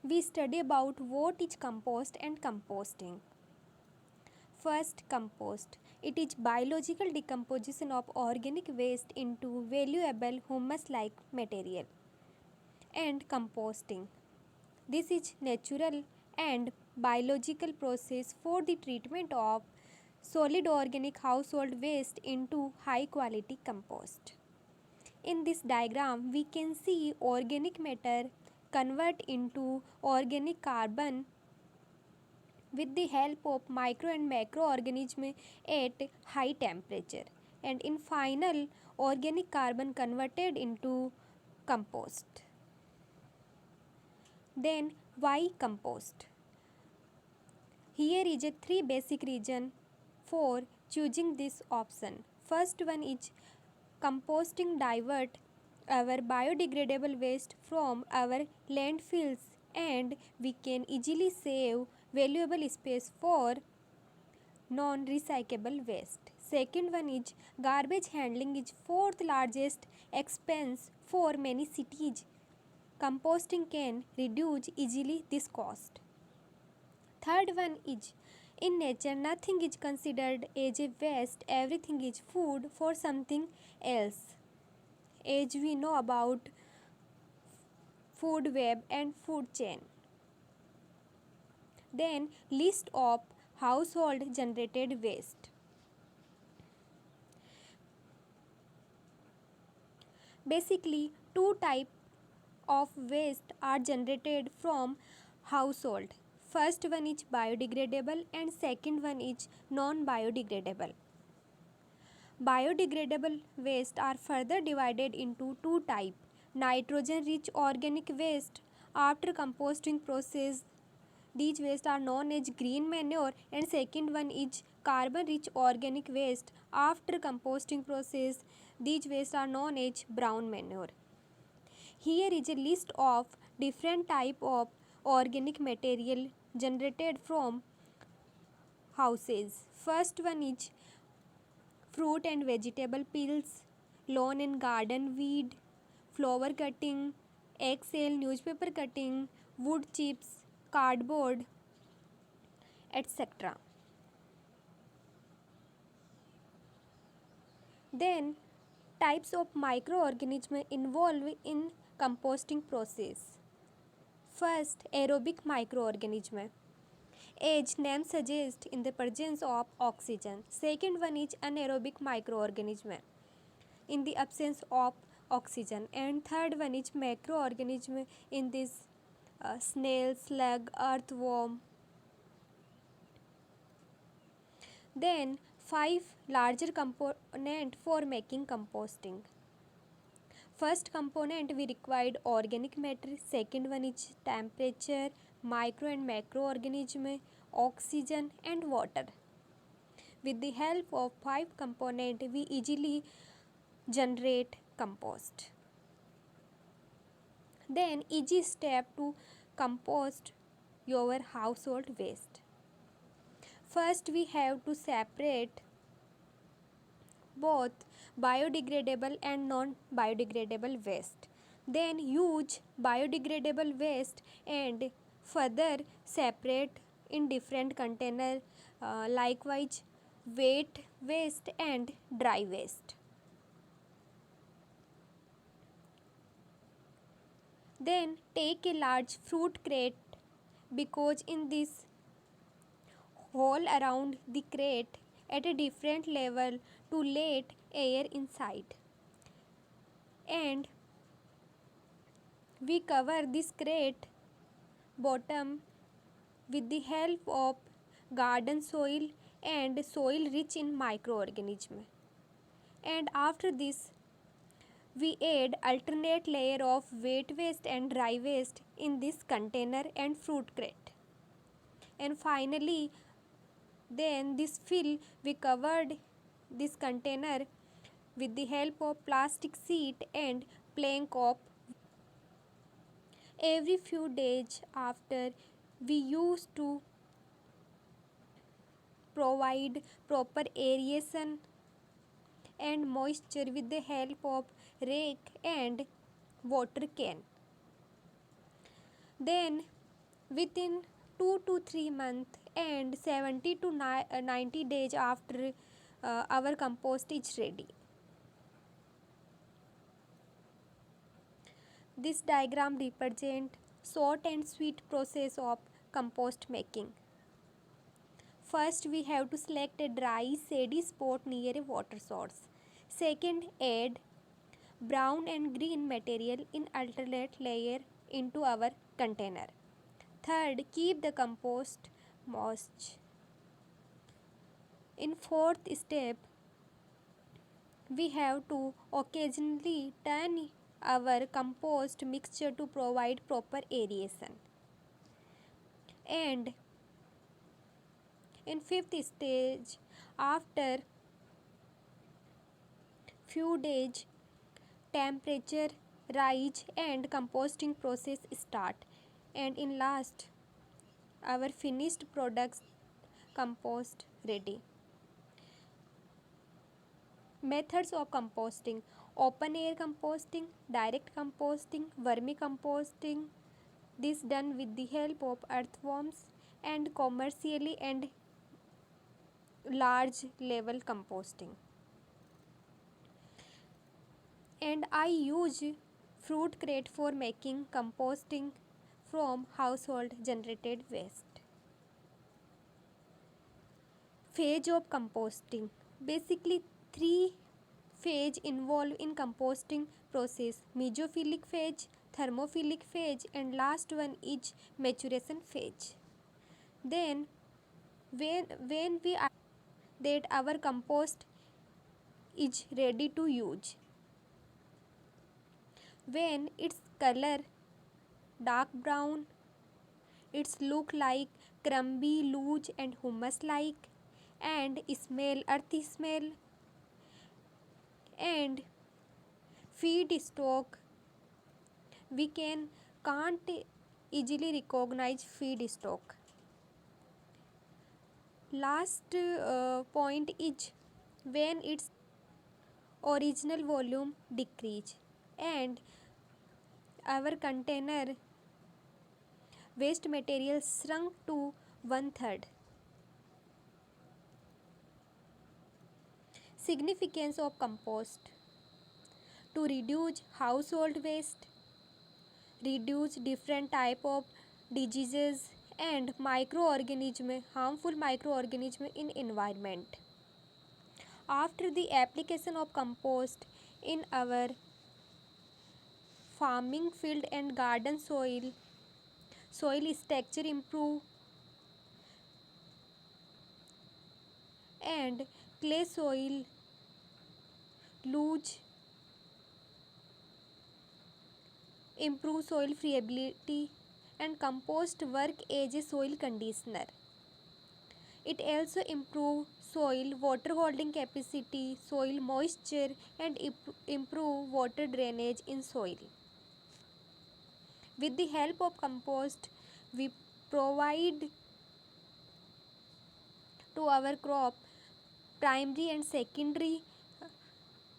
we study about what is compost and composting. First, compost. It is biological decomposition of organic waste into valuable humus-like material. And composting. This is natural and biological process for the treatment of solid organic household waste into high quality compost. In this diagram, we can see organic matter convert into organic carbon with the help of micro and macroorganisms at high temperature, and in final organic carbon converted into compost. Then why compost? Here is a three basic reason for choosing this option. First one is composting divert our biodegradable waste from our landfills, and we can easily save valuable space for non-recyclable waste. Second one is garbage handling is fourth largest expense for many cities. Composting can reduce easily this cost. Third one is in nature nothing is considered as a waste, everything is food for something else. As we know about food web and food chain. Then list of household generated waste. Basically, two types of waste are generated from household. First one is biodegradable and second one is non-biodegradable. Biodegradable waste are further divided into two types. Nitrogen rich organic waste after composting process, these waste are known as green manure, and second one is carbon rich organic waste after composting process, these waste are known as brown manure. Here is a list of different type of organic material generated from houses. First one is fruit and vegetable peels, lawn and garden weed, flower cutting, eggshell, newspaper cutting, wood chips, cardboard, etc. Then types of microorganisms involved in composting process. First, aerobic microorganism. As name suggests, in the presence of oxygen. Second one is anaerobic microorganism in the absence of oxygen, and third one is macroorganism in this snail, slug, earthworm. Then five larger component for making composting. First component we required organic matter, second one is temperature, micro and macroorganism, oxygen and water. With the help of five component we easily generate compost. Then easy step to compost your household waste. First we have to separate both biodegradable and non-biodegradable waste. Then use biodegradable waste and further separate in different container, likewise wet waste and dry waste. Then take a large fruit crate, because in this hole around the crate at a different level to let air inside, and we cover this crate bottom with the help of garden soil and soil rich in microorganisms, and after this we add alternate layer of wet waste and dry waste in this container and fruit crate, and finally then this fill we covered this container with the help of plastic sheet and plank of. Every few days after we used to provide proper aeration and moisture with the help of rake and water can. Then within 2 to 3 months and 70 to 90 days after our compost is ready. This diagram represents short and sweet process of compost making. First, we have to select a dry, shady spot near a water source. Second, add brown and green material in alternate layer into our container. Third, keep the compost moist. In fourth step, we have to occasionally turn our compost mixture to provide proper aeration. And in fifth stage, after few days, temperature rise and composting process start. And in last, our finished products compost ready. Methods of composting: open air composting, direct composting, vermicomposting. This done with the help of earthworms, and commercially and large level composting. And I use fruit crate for making composting from household generated waste. Phase of composting: basically three phase involved in composting process: mesophilic phase, thermophilic phase, and last one is maturation phase. Then when we that our compost is ready to use, when its color dark brown, its look like crumbly, loose and hummus like, and smell earthy smell, and feed stock, we can't easily recognize feed stock. Last point is when its original volume decrease and our container waste material shrunk to one third. Significance of compost: to reduce household waste, reduce different type of diseases and harmful microorganism in environment. After the application of compost in our farming field and garden soil structure improve, and clay soil lose, improve soil friability, and compost work as a soil conditioner. It also improve soil water holding capacity, soil moisture, and improve water drainage in soil. With the help of compost, we provide to our crop primary and secondary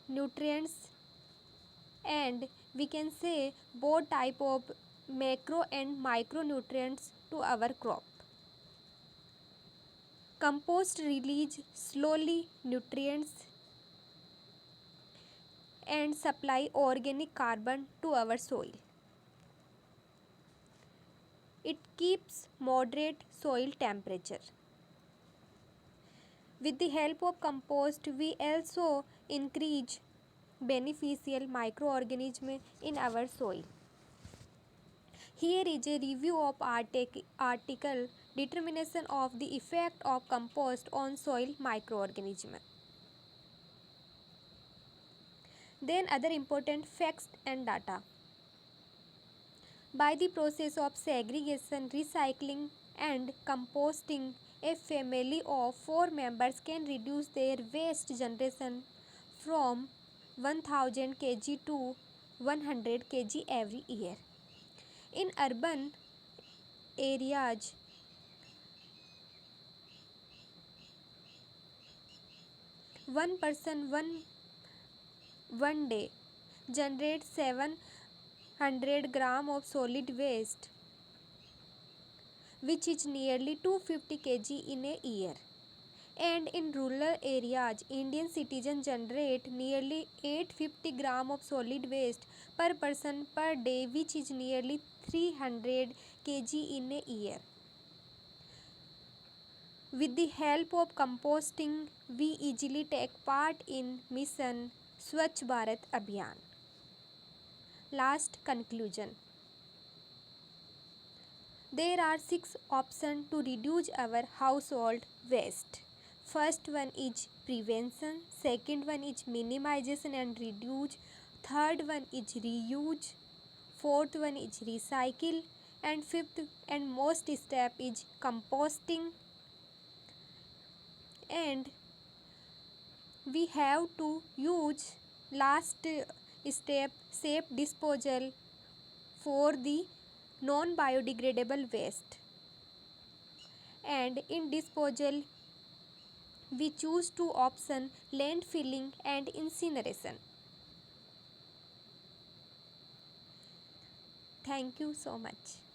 nutrients, and we can say both type of macro and micronutrients to our crop. Compost release slowly nutrients and supply organic carbon to our soil. It keeps moderate soil temperature. With the help of compost, we also increase beneficial microorganisms in our soil. Here is a review of article Determination of the effect of compost on soil microorganisms. Then other important facts and data. By the process of segregation, recycling and composting, a family of 4 members can reduce their waste generation from 1000 kg to 100 kg every year. In urban areas, one person one day generates 700 gram of solid waste. which is nearly 250 kg in a year. And in rural areas, Indian citizens generate nearly 850 gram of solid waste per person per day, which is nearly 300 kg in a year. With the help of composting, we easily take part in Mission Swachh Bharat Abhiyan. Last conclusion. There are 6 options to reduce our household waste. First one is prevention, second one is minimization and reduce, third one is reuse, fourth one is recycle, and fifth and most step is composting. And we have to use last step, safe disposal for the non biodegradable waste. And in disposal, we choose two options, landfilling and incineration. Thank you so much.